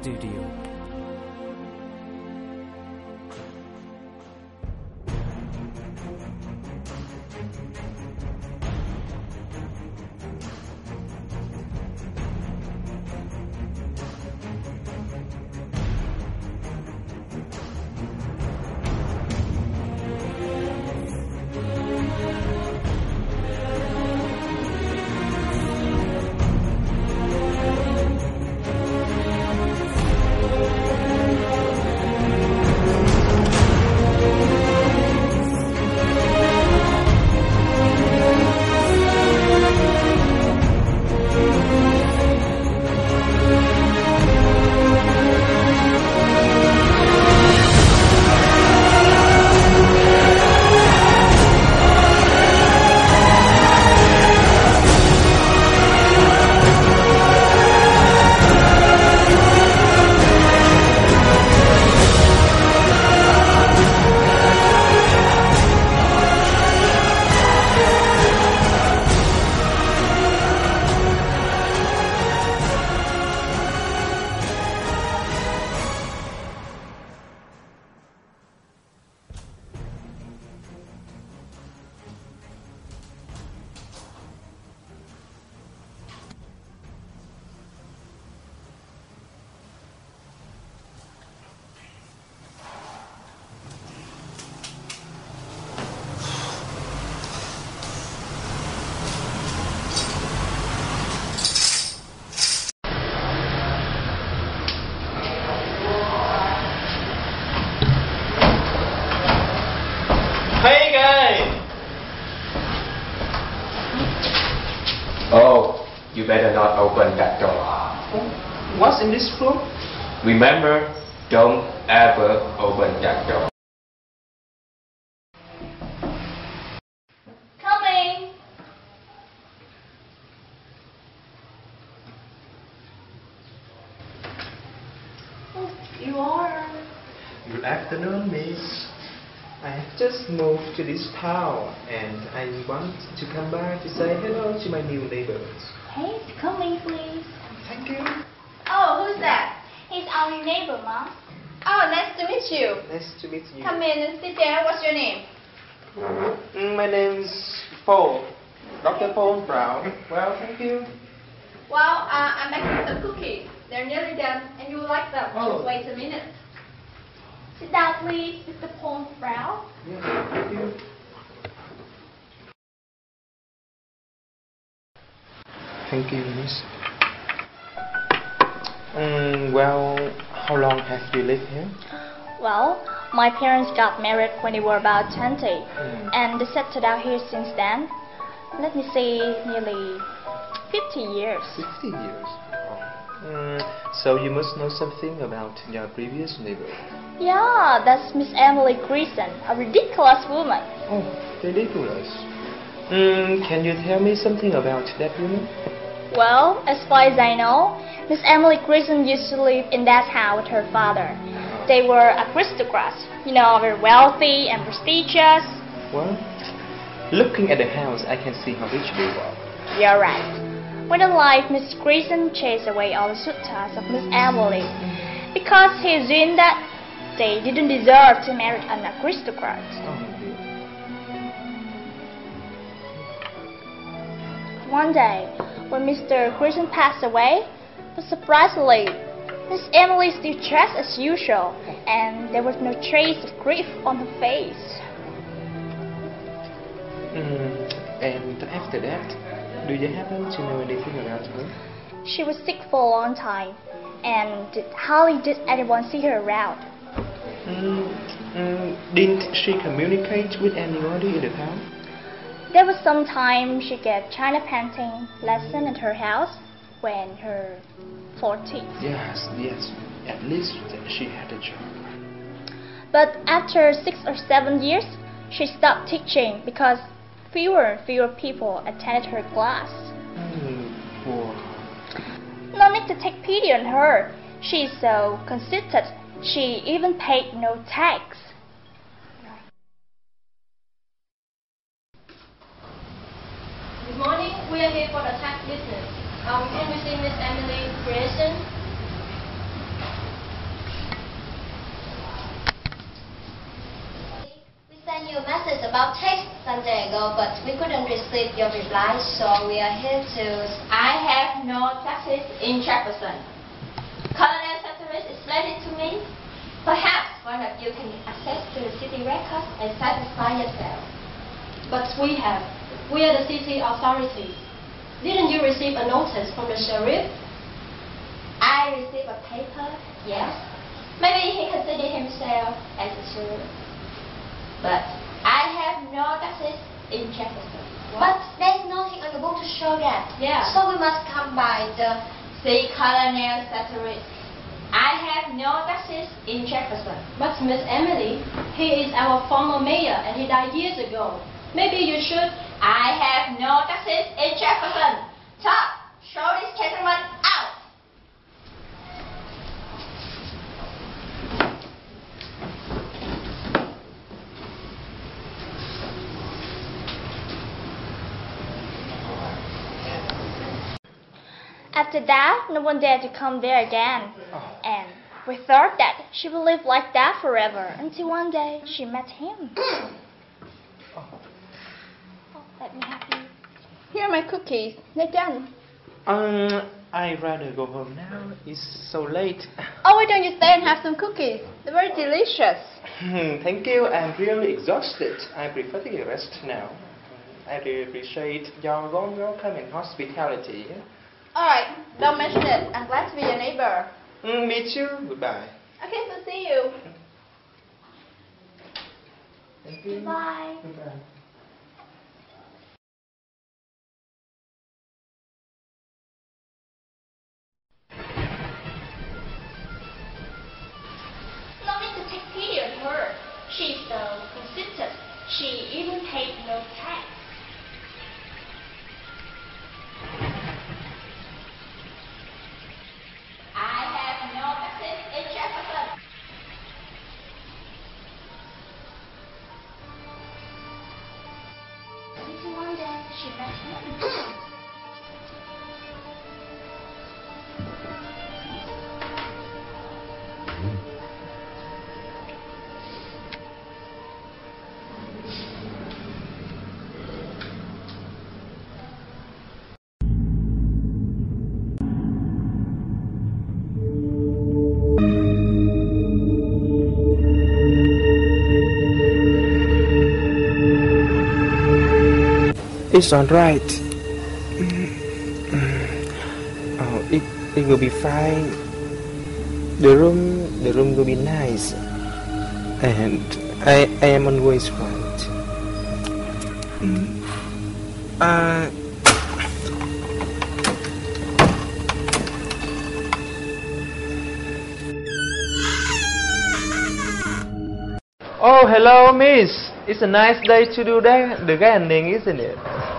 Studio. Hey guys! Oh, you better not open that door. What's in this room? Remember, don't ever open that door. Coming! Oh, you are. Good afternoon, miss. I have just moved to this town and I want to come by to say hello to my new neighbors. Hey, come in, please. Thank you. Oh, who's that? He's our new neighbor, Mom. Oh, nice to meet you. Nice to meet you. Come in and sit there. What's your name? My name's Paul. Dr. Paul Brown. Well, thank you. Well, I'm making some cookies. They're nearly done, and you will like them. Oh. Just wait a minute. Sit down, please, Mr. Paul Brown. Yeah, thank you. Thank you, miss. Well, how long have you lived here? Well, my parents got married when they were about 20, and they settled out here since then. Let me say, nearly 50 years. 50 years. So you must know something about your previous neighbor. Yeah, that's Miss Emily Greason, a ridiculous woman. Oh, ridiculous. Can you tell me something about that woman? Well, as far as I know, Miss Emily Greason used to live in that house with her father. They were aristocrats, you know, very wealthy and prestigious. Well, looking at the house, I can see how rich they were. You're right. When in life, Miss Greason chased away all the suitors of Miss Emily because he assumed that they didn't deserve to marry an aristocrat. Oh, dear. One day, when Mr. Grayson passed away, but surprisingly, Miss Emily still dressed as usual, and there was no trace of grief on her face. And after that, do you happen to know anything about her? She was sick for a long time, and hardly did anyone see her around. Didn't she communicate with anybody in the town? There was some time she gave China painting lesson at her house when her 40s. Yes. At least she had a job. But after 6 or 7 years, she stopped teaching because fewer and fewer people attended her class. Poor. No need to take pity on her. She is so conceited, she even paid no tax. Good morning. We are here for the tax business. Can we see Miss Emily Grayson? We sent you a message about tax some day ago, but we couldn't receive your reply, so we are here to... I have no taxes in Jefferson. Colonel Satteris explained it to me. Perhaps one of you can access to the city records and satisfy yourself. But we have. We are the city authorities. Didn't you receive a notice from the sheriff? I received a paper, yes. Maybe he considered himself as a sheriff. But I have no taxes in Jefferson. But there's nothing on the book to show that. Yeah. So we must come by the... See Colonel Satteris. I have no taxes in Jefferson. But Miss Emily, he is our former mayor and he died years ago. Maybe you should... I have no taxes in Jefferson. Top, show this gentleman out. After that, no one dared to come there again. And we thought that she would live like that forever, until one day she met him. Let me have you. Here are my cookies. They're done. I'd rather go home now. It's so late. Oh, why don't you stay and have some cookies? They're very delicious. Thank you. I'm really exhausted. I prefer to rest now. I really appreciate your warm welcome and hospitality. Alright, don't mention it. I'm glad to be your neighbor. Me too. Goodbye. Okay, so see you. Thank you. Bye. Goodbye. No need to take pity on her. She's so conceited, she even paid no tax. I have no taxes in Jefferson. Until one day she met him. It's alright. Oh, it will be fine. The room will be nice, and I am always right. Oh, hello, Miss. It's a nice day to do the gardening, isn't it?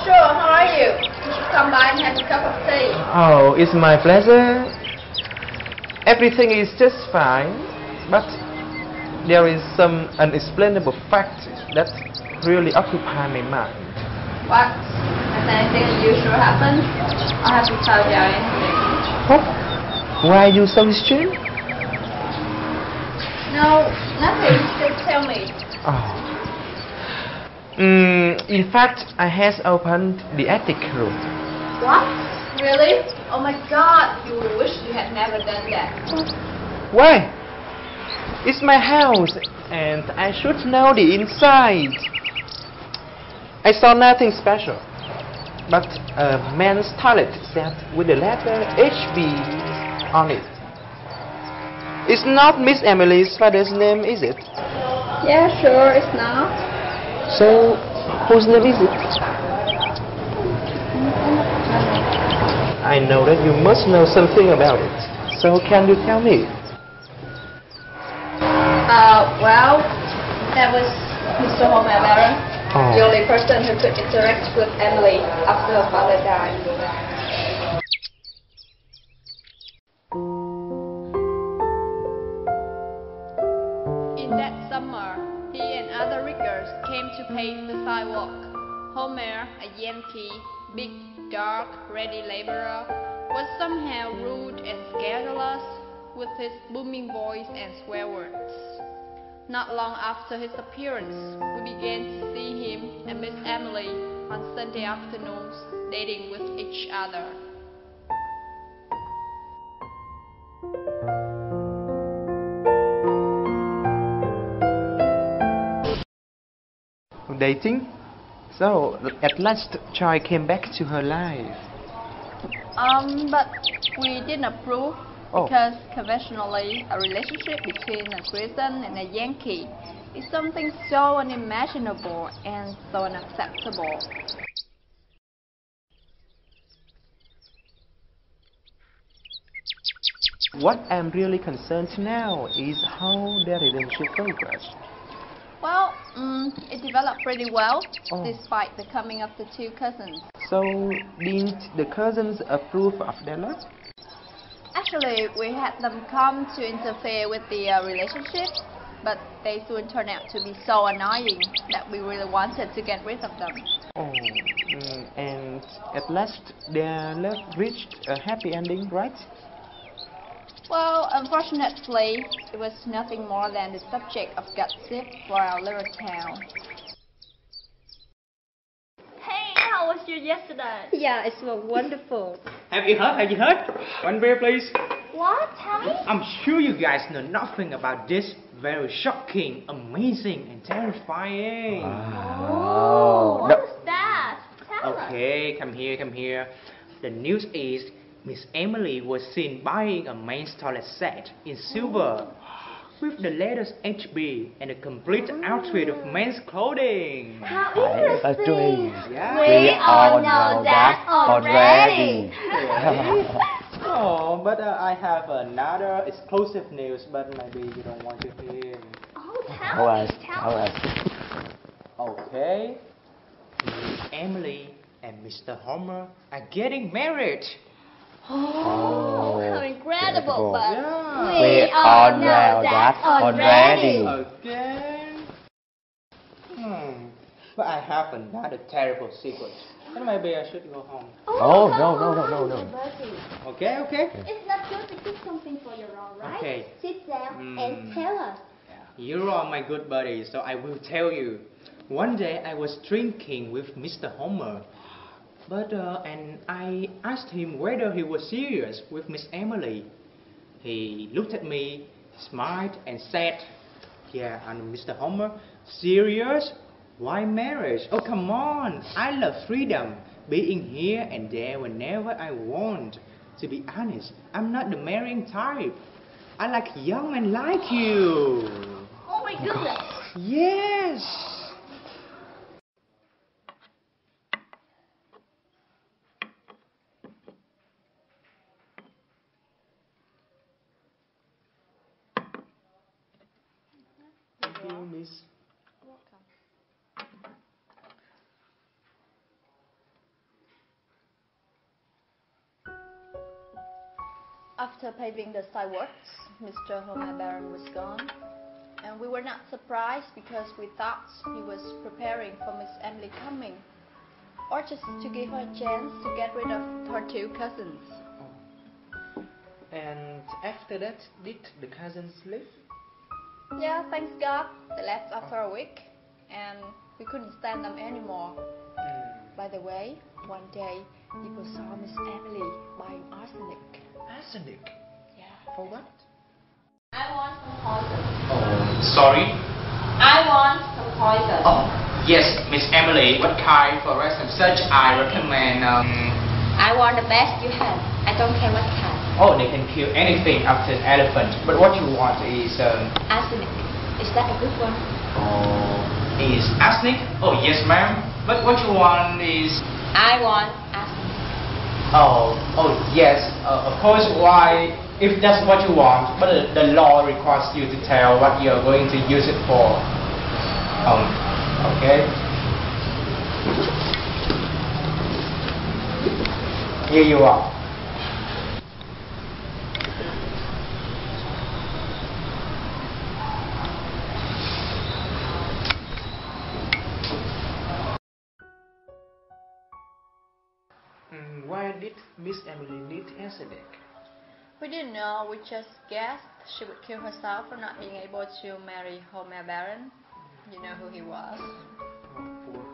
Sure, how are you? You should come by and have a cup of tea. Oh, it's my pleasure. Everything is just fine, but there is some unexplainable fact that really occupy my mind. What? Has anything unusual happened? I have to tell you anything. What? Why are you so strange? No, nothing. Just tell me. Oh. In fact, I has opened the attic room. What? Really? Oh my God, you wish you had never done that. Why? It's my house, and I should know the inside. I saw nothing special, but a men's toilet set with the letter HB on it. It's not Miss Emily's father's name, is it? Yeah, sure, it's not. So, whose name is it? I know that you must know something about it. So, can you tell me? Well, that was Mr. Homer Baron, Oh. the only person who could interact with Emily after her father died. In that summer, he and other riggers came to pave the sidewalk. Homer, a Yankee, big, dark, ready laborer, was somehow rude and scandalous with his booming voice and swear words. Not long after his appearance, we began to see him and Miss Emily on Sunday afternoons dating with each other. Dating? So, at last, Joy came back to her life. But we didn't approve Oh. because conventionally a relationship between a Grayson and a Yankee is something so unimaginable and so unacceptable. What I'm really concerned now is how their relationship progressed. Well, it developed pretty well Oh. despite the coming of the two cousins. So, didn't the cousins approve of their love? Actually, we had them come to interfere with the relationship, but they soon turned out to be so annoying that we really wanted to get rid of them. Oh, and at last their love reached a happy ending, right? Well, unfortunately, it was nothing more than the subject of gossip for our little town. Hey, how was you yesterday? Yeah, it was wonderful. Have you heard? Have you heard? One beer, please. What? Tell me. I'm sure you guys know nothing about this very shocking, amazing, and terrifying. Oh, what is that? Tell us. Okay, come here, come here. The news is Miss Emily was seen buying a men's toilet set in silver with the letters HB and a complete outfit of men's clothing. How interesting. Yeah. We all know that already. Oh, but I have another exclusive news, but maybe you don't want to hear. Oh, tell us. Tell us. Okay. Miss Emily and Mr. Homer are getting married. Oh, how incredible, but Yeah. we all know that already. Okay. But I have another terrible secret. And maybe I should go home. Oh, no. Okay, okay. It's not good to keep something for your own, right? Okay. Sit down and tell us. You are my good buddy, so I will tell you. One day I was drinking with Mr. Homer, and I asked him whether he was serious with Miss Emily. He looked at me, smiled, and said, "Yeah, and Mr. Homer, serious? Why marriage? Oh, come on! I love freedom, being here and there whenever I want. To be honest, I'm not the marrying type. I like young men like you." Oh my goodness. Yes. Thank you, Miss. After paving the sidewalks, Mr. Homer Baron was gone, and we were not surprised because we thought he was preparing for Miss Emily coming, or just to give her a chance to get rid of her two cousins. And after that, did the cousins leave? Yeah, thanks God, they left after a week, and we couldn't stand them anymore. By the way, one day People saw Miss Emily buying arsenic. Arsenic? Yeah. For what? I want some poison. Oh, sorry. I want some poison. Oh, yes, Miss Emily. What kind for rest and such I recommend? I want the best you have. I don't care what kind. Oh, they can kill anything up to an elephant. But what you want is Arsenic. Is that a good one? Is arsenic? Oh, yes, ma'am. But what you want is... I want arsenic. oh yes. Of course. Why? If that's what you want, but the law requires you to tell what you're going to use it for. Okay. Here you are. Why did Miss Emily need arsenic? We didn't know, we just guessed she would kill herself for not being able to marry Homer Baron. You know who he was. Oh, poor her.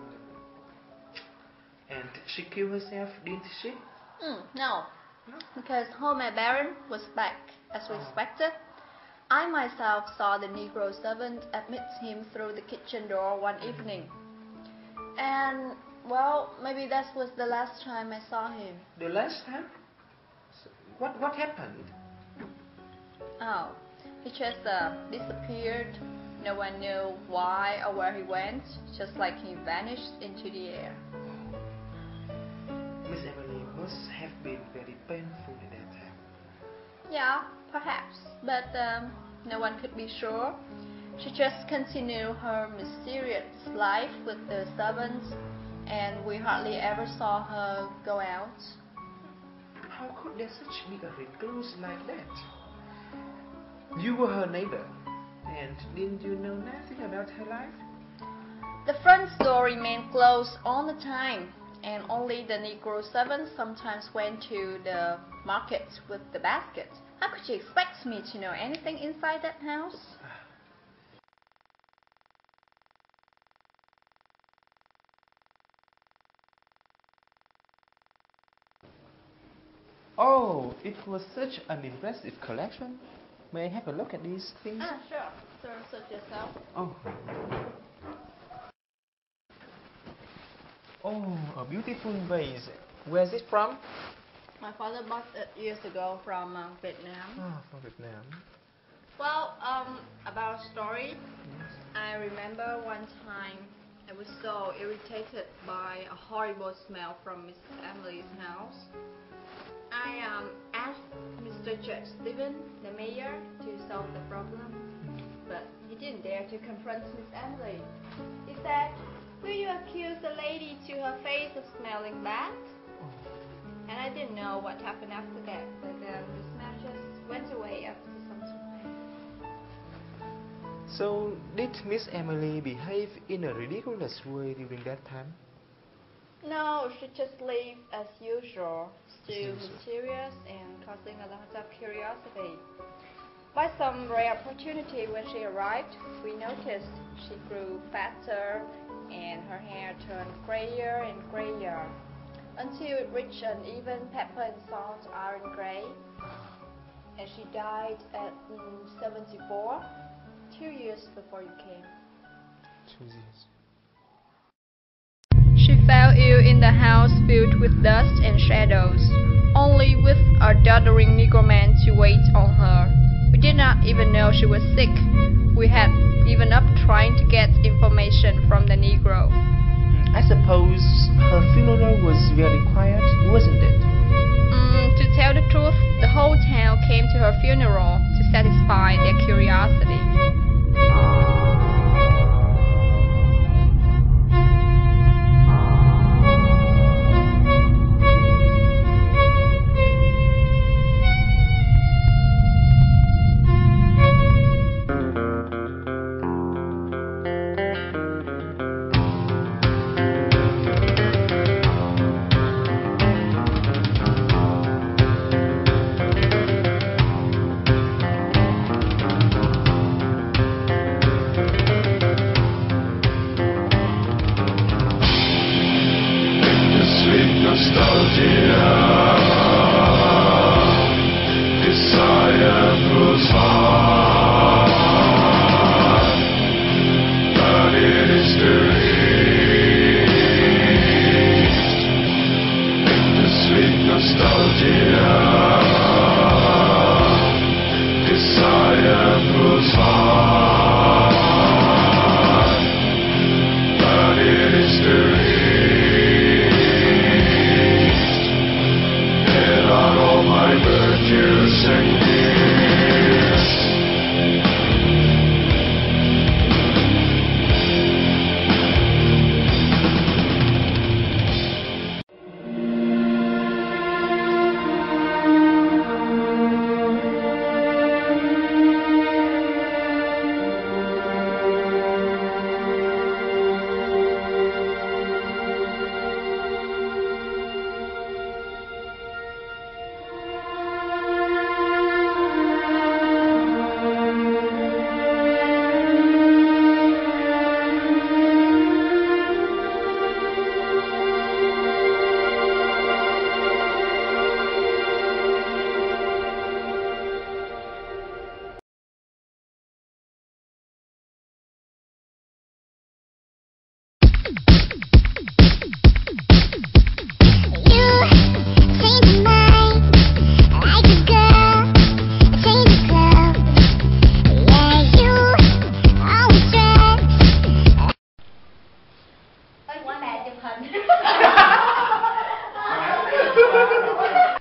And she killed herself, didn't she? No, because Homer Baron was back as we expected. I myself saw the Negro servant admit him through the kitchen door one evening. And, well, maybe that was the last time I saw him. The last time? What happened? Oh, he just disappeared. No one knew why or where he went, just like he vanished into the air. Miss Emily must have been very painful at that time. Yeah, perhaps, but no one could be sure. She just continued her mysterious life with the servants, and we hardly ever saw her go out. How could there such be a recluse like that? You were her neighbor, and didn't you know nothing about her life? The front door remained closed all the time, and only the Negro servants sometimes went to the market with the basket. How could you expect me to know anything inside that house? Oh, it was such an impressive collection. May I have a look at these things? Sure. Search yourself. Oh, a beautiful vase. Where's it from? My father bought it years ago from Vietnam. Oh, from Vietnam. Well, about a story. I remember one time I was so irritated by a horrible smell from Miss Emily's house. I asked Mr. Judge Stephen, the mayor, to solve the problem, but he didn't dare to confront Miss Emily. He said, "Will you accuse the lady to her face of smelling bad?" And I didn't know what happened after that, but the smell just went away after some time. So, did Miss Emily behave in a ridiculous way during that time? No, she just lived as usual, still mysterious and causing a lot of curiosity. By some rare opportunity when she arrived, we noticed she grew fatter and her hair turned grayer and grayer until it reached an even pepper and salt iron gray. And she died at 74, 2 years before you came. 2 years. She fell ill in the house filled with dust and shadows, only with a doddering Negro man to wait on her. We did not even know she was sick. We had given up trying to get information from the Negro. I suppose her funeral was very quiet, wasn't it? To tell the truth, the whole town came to her funeral to satisfy their curiosity.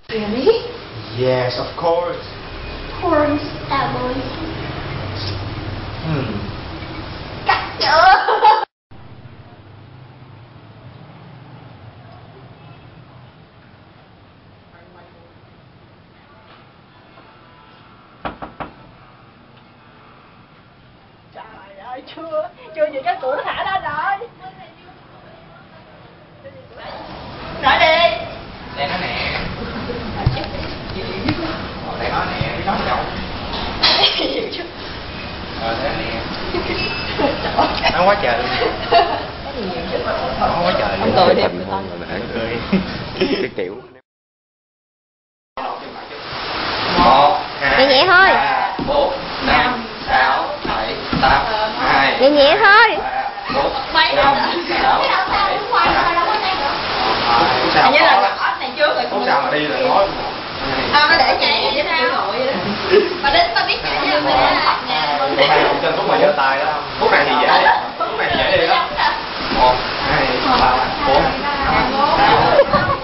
Really? Yes, of course. Poor Miss Emily. Cắt chưa? Trời ơi, chưa gì cái cửa nó thả ra rồi. Nói đi. Đây nó nè. Đây nó nè, cái đó chậu. Đây nó nè. Nó quá trời luôn. Nó quá trời luôn. Cười đẹp người ta. Cười. Cái kiểu. 1, 2, Nhẹ nhẹ thôi. 3, 4, 5, 6, 7, 8, 2. Nhẹ nhẹ thôi. 4, Mấy 5, đâu? 6, Cái đâu sao cũng quay thôi, đâu có đây nữa. Sao Hình như là ốp này trước rồi. Phút sau mà đi là nói. Nó để chạy vậy sao? Mà đến tao biết chạy nha, mà Phút này không trên phút mà giơ tay đó. Phút này thì dễ. Phút này thì dễ đi đó. 1, 2, 3, 4, 5, 6,